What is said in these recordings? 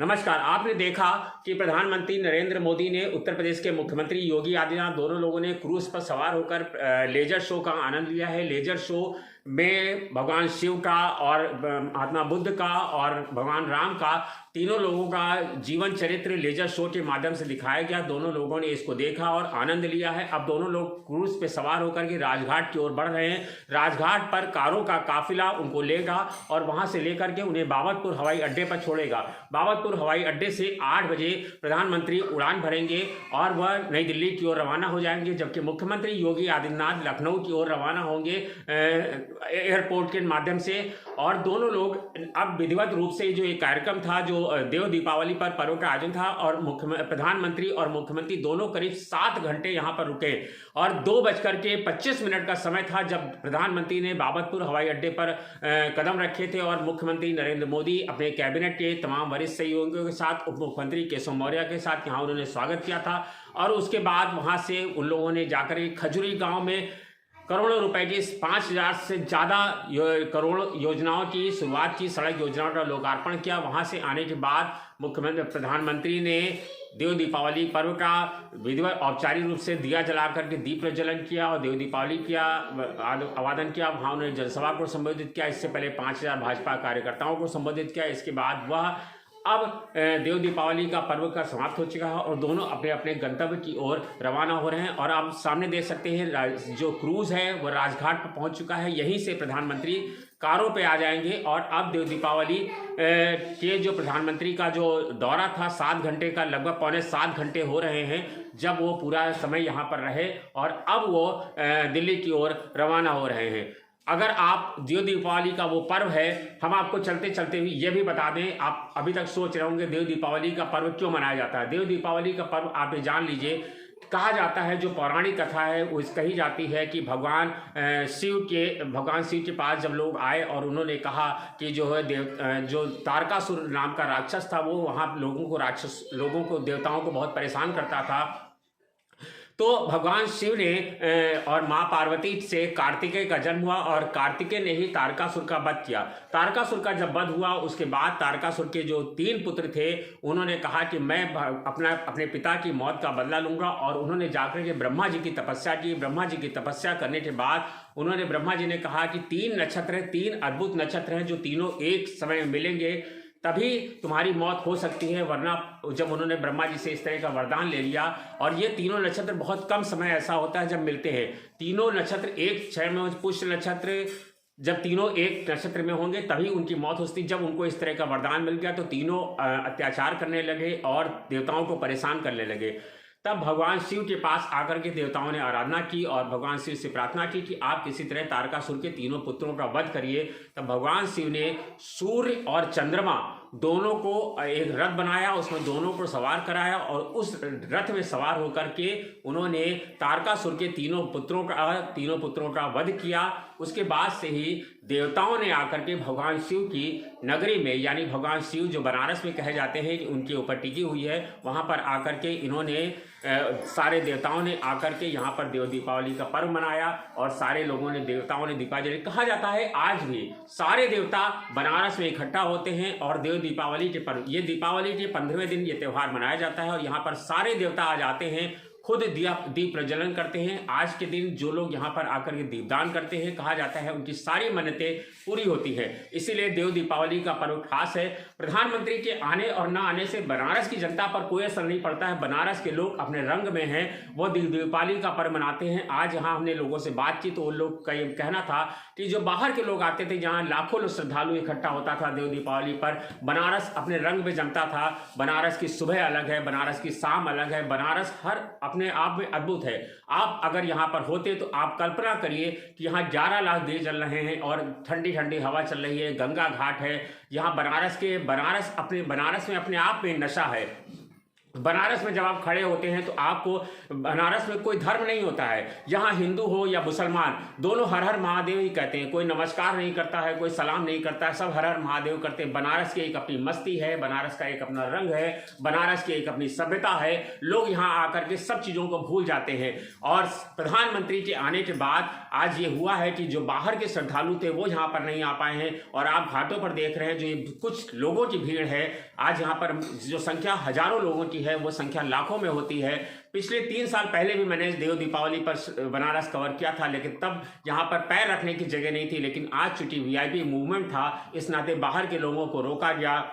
नमस्कार। आपने देखा कि प्रधानमंत्री नरेंद्र मोदी ने उत्तर प्रदेश के मुख्यमंत्री योगी आदित्यनाथ दोनों लोगों ने क्रूज पर सवार होकर लेजर शो का आनंद लिया है। लेजर शो में भगवान शिव का और महात्मा बुद्ध का और भगवान राम का तीनों लोगों का जीवन चरित्र लेजर शो के माध्यम से दिखाया गया। दोनों लोगों ने इसको देखा और आनंद लिया है। अब दोनों लोग क्रूज पे सवार होकर के राजघाट की ओर बढ़ रहे हैं। राजघाट पर कारों का काफिला उनको लेगा और वहां से लेकर के उन्हें बाबतपुर हवाई अड्डे पर छोड़ेगा। बाबतपुर हवाई अड्डे से 8 बजे प्रधानमंत्री उड़ान भरेंगे और वह नई दिल्ली की ओर रवाना हो जाएंगे, जबकि मुख्यमंत्री योगी आदित्यनाथ लखनऊ की ओर रवाना होंगे एयरपोर्ट के माध्यम से। और दोनों लोग अब विधिवत रूप से जो एक कार्यक्रम था, जो देव दीपावली पर पर्व का आयोजन था, और प्रधानमंत्री और मुख्यमंत्री दोनों करीब 7 घंटे यहाँ पर रुके और 2:25 का समय था जब प्रधानमंत्री ने बाबतपुर हवाई अड्डे पर कदम रखे थे। और मुख्यमंत्री नरेंद्र मोदी अपने कैबिनेट के तमाम वरिष्ठ सहयोगियों के साथ, उप मुख्यमंत्री केशव मौर्य के साथ यहाँ उन्होंने स्वागत किया था। और उसके बाद वहाँ से उन लोगों ने जाकर खजुरी गाँव में करोड़ों रुपए की 5,000 से ज़्यादा करोड़ योजनाओं की शुरुआत की, सड़क योजनाओं का लोकार्पण किया। वहाँ से आने के बाद प्रधानमंत्री ने देव दीपावली पर्व का विधिवत औपचारिक रूप से दिया जला करके दीप प्रज्वलन किया और देव दीपावली किया, अभिवादन किया। वहाँ उन्होंने जनसभा को संबोधित किया। इससे पहले 5,000 भाजपा कार्यकर्ताओं को संबोधित किया। इसके बाद वह अब देव दीपावली का पर्व का समाप्त हो चुका है और दोनों अपने अपने गंतव्य की ओर रवाना हो रहे हैं। और आप सामने देख सकते हैं जो क्रूज है वह राजघाट पर पहुंच चुका है। यहीं से प्रधानमंत्री कारों पे आ जाएंगे। और अब देव दीपावली के जो प्रधानमंत्री का जो दौरा था 7 घंटे का, लगभग पौने 7 घंटे हो रहे हैं जब वो पूरा समय यहाँ पर रहे और अब वो दिल्ली की ओर रवाना हो रहे हैं। अगर आप देव दीपावली का वो पर्व है, हम आपको चलते चलते हुए ये भी बता दें, आप अभी तक सोच रहे होंगे देव दीपावली का पर्व क्यों मनाया जाता है। देव दीपावली का पर्व आप ये जान लीजिए, कहा जाता है, जो पौराणिक कथा है वो कही जाती है कि भगवान शिव के पास जब लोग आए और उन्होंने कहा कि जो है जो तारकासुर नाम का राक्षस था वो वहाँ लोगों को देवताओं को बहुत परेशान करता था। तो भगवान शिव ने और माँ पार्वती से कार्तिकेय का जन्म हुआ और कार्तिकेय ने ही तारकासुर का वध किया। तारकासुर का जब वध हुआ उसके बाद तारकासुर के जो 3 पुत्र थे उन्होंने कहा कि मैं अपने पिता की मौत का बदला लूंगा। और उन्होंने जाकर के ब्रह्मा जी की तपस्या की। ब्रह्मा जी की तपस्या करने के बाद ब्रह्मा जी ने कहा कि 3 नक्षत्र हैं, 3 अद्भुत नक्षत्र हैं जो तीनों एक समय मिलेंगे तभी तुम्हारी मौत हो सकती है, वरना जब उन्होंने ब्रह्मा जी से इस तरह का वरदान ले लिया। और ये तीनों नक्षत्र बहुत कम समय ऐसा होता है जब मिलते हैं। तीनों नक्षत्र एक क्षय में, पुष्य नक्षत्र जब तीनों एक नक्षत्र में होंगे तभी उनकी मौत होती। जब उनको इस तरह का वरदान मिल गया तो तीनों अत्याचार करने लगे और देवताओं को परेशान करने लगे। तब भगवान शिव के पास आकर के देवताओं ने आराधना की और भगवान शिव से प्रार्थना की कि आप किसी तरह तारकासुर के तीनों पुत्रों का वध करिए। तब भगवान शिव ने सूर्य और चंद्रमा दोनों को एक रथ बनाया, उसमें दोनों को सवार कराया और उस रथ में सवार होकर के उन्होंने तारकासुर के तीनों पुत्रों का वध किया। उसके बाद से ही देवताओं ने आकर के भगवान शिव की नगरी में, यानी भगवान शिव जो बनारस में कहे जाते हैं कि उनके ऊपर टिकी हुई है, वहाँ पर आकर के इन्होंने सारे देवताओं ने आकर के यहाँ पर देव दीपावली का पर्व मनाया और सारे देवताओं ने दीपावली। कहा जाता है आज भी सारे देवता बनारस में इकट्ठा होते हैं और देव दीपावली के पर्व, ये दीपावली के 15वें दिन ये त्यौहार मनाया जाता है और यहाँ पर सारे देवता आ जाते हैं, खुद दीप प्रज्वलन करते हैं। आज के दिन जो लोग यहाँ पर आकर के दीपदान करते हैं, कहा जाता है उनकी सारी मन्नतें पूरी होती है। इसीलिए देव दीपावली का पर्व खास है। प्रधानमंत्री के आने और ना आने से बनारस की जनता पर कोई असर नहीं पड़ता है। बनारस के लोग अपने रंग में हैं, वो दीपावली का पर्व मनाते हैं। आज यहाँ हमने लोगों से बात की तो उन लोग का ये कहना था कि जो बाहर के लोग आते थे, जहाँ लाखों श्रद्धालु इकट्ठा होता था देव दीपावली पर, बनारस अपने रंग में जमता था। बनारस की सुबह अलग है, बनारस की शाम अलग है, बनारस हर अपने आप में अद्भुत है। आप अगर यहाँ पर होते तो आप कल्पना करिए कि यहाँ 11 लाख दिए जल रहे हैं और ठंडी ठंडी हवा चल रही है, गंगा घाट है। यहाँ बनारस में अपने आप में नशा है। बनारस में जब आप खड़े होते हैं तो आपको बनारस में कोई धर्म नहीं होता है। यहाँ हिंदू हो या मुसलमान, दोनों हर हर महादेव ही कहते हैं। कोई नमस्कार नहीं करता है, कोई सलाम नहीं करता है, सब हर हर महादेव करते हैं। बनारस की एक अपनी मस्ती है, बनारस का एक अपना रंग है, बनारस की एक अपनी सभ्यता है। लोग यहाँ आकर के सब चीज़ों को भूल जाते हैं। और प्रधानमंत्री के आने के बाद आज ये हुआ है कि जो बाहर के श्रद्धालु थे वो यहाँ पर नहीं आ पाए हैं। और आप घाटों पर देख रहे हैं जो कुछ लोगों की भीड़ है, आज यहाँ पर जो संख्या हजारों लोगों की है वो संख्या लाखों में होती है। पिछले 3 साल पहले भी मैंने देव दीपावली पर बनारस कवर किया था, लेकिन तब यहाँ पर पैर रखने की जगह नहीं थी। लेकिन आज चूंकि वीआईपी मूवमेंट था, इस नाते बाहर के लोगों को रोका गया।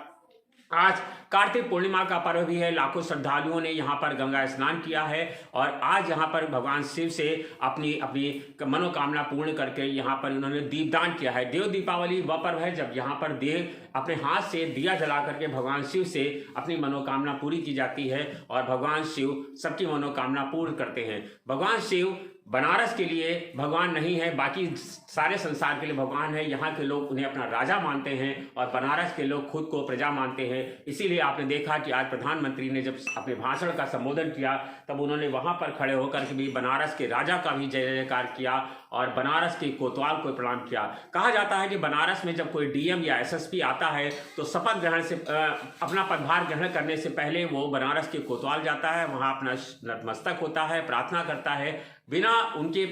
आज कार्तिक पूर्णिमा का पर्व भी है, लाखों श्रद्धालुओं ने यहाँ पर गंगा स्नान किया है और आज यहाँ पर भगवान शिव से अपनी अपनी मनोकामना पूर्ण करके यहाँ पर उन्होंने दीपदान किया है। देव दीपावली वह पर्व है जब यहाँ पर देव अपने हाथ से दिया जला करके भगवान शिव से अपनी मनोकामना पूरी की जाती है और भगवान शिव सबकी मनोकामना पूर्ण करते हैं। भगवान शिव बनारस के लिए भगवान नहीं है, बाकी सारे संसार के लिए भगवान है। यहाँ के लोग उन्हें अपना राजा मानते हैं और बनारस के लोग खुद को प्रजा मानते हैं। इसीलिए आपने देखा कि आज प्रधानमंत्री ने जब अपने भाषण का संबोधन किया तब उन्होंने वहाँ पर खड़े होकर के भी बनारस के राजा का भी जय जयकार किया और बनारस के कोतवाल को प्रणाम किया। कहा जाता है कि बनारस में जब कोई डीएम या एसएसपी आता है तो शपथ ग्रहण से अपना पदभार ग्रहण करने से पहले वो बनारस के कोतवाल जाता है, वहाँ अपना नतमस्तक होता है, प्रार्थना करता है। बिना उनके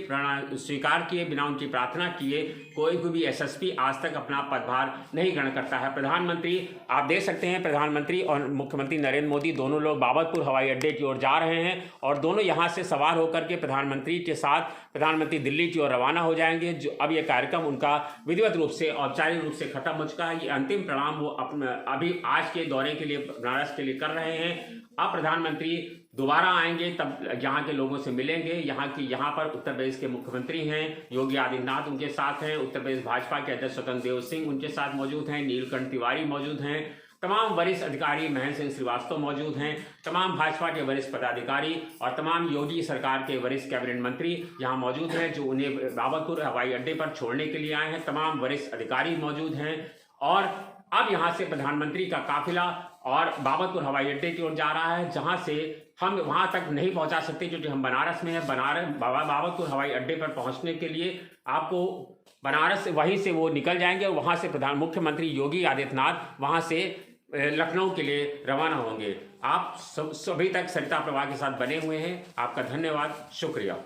स्वीकार किए, बिना उनकी प्रार्थना किए कोई भी एसएसपी आज तक अपना पदभार नहीं ग्रहण करता है। प्रधानमंत्री आप देख सकते हैं, प्रधानमंत्री और मुख्यमंत्री नरेंद्र मोदी दोनों लोग बाबतपुर हवाई अड्डे की ओर जा रहे हैं और दोनों यहां से सवार होकर के प्रधानमंत्री के साथ प्रधानमंत्री दिल्ली की ओर रवाना हो जाएंगे। जो अब ये कार्यक्रम उनका विधिवत रूप से औपचारिक रूप से खत्म हो चुका है। ये अंतिम प्रणाम वो अभी आज के दौरे के लिए बनारस के लिए कर रहे हैं। अब प्रधानमंत्री दोबारा आएंगे तब यहाँ के लोगों से मिलेंगे। यहाँ पर उत्तर प्रदेश के मुख्यमंत्री हैं योगी आदित्यनाथ, उनके साथ हैं। उत्तर प्रदेश भाजपा के अध्यक्ष स्वतंत्र देव सिंह उनके साथ मौजूद हैं। नीलकंठ तिवारी मौजूद हैं। तमाम वरिष्ठ अधिकारी, महेंद्र सिंह श्रीवास्तव मौजूद हैं। तमाम भाजपा के वरिष्ठ पदाधिकारी और तमाम योगी सरकार के वरिष्ठ कैबिनेट मंत्री यहाँ मौजूद हैं जो उन्हें बाबतपुर हवाई अड्डे पर छोड़ने के लिए आए हैं। तमाम वरिष्ठ अधिकारी मौजूद हैं और अब यहाँ से प्रधानमंत्री का काफिला और बाबतपुर हवाई अड्डे की ओर जा रहा है, जहाँ से हम वहाँ तक नहीं पहुँचा सकते क्योंकि हम बनारस में हैं। बाबतपुर हवाई अड्डे पर पहुँचने के लिए आपको बनारस वहीं से वो निकल जाएंगे और वहाँ से मुख्यमंत्री योगी आदित्यनाथ वहाँ से लखनऊ के लिए रवाना होंगे। आप सभी तक सरिता प्रवाह के साथ बने हुए हैं। आपका धन्यवाद, शुक्रिया।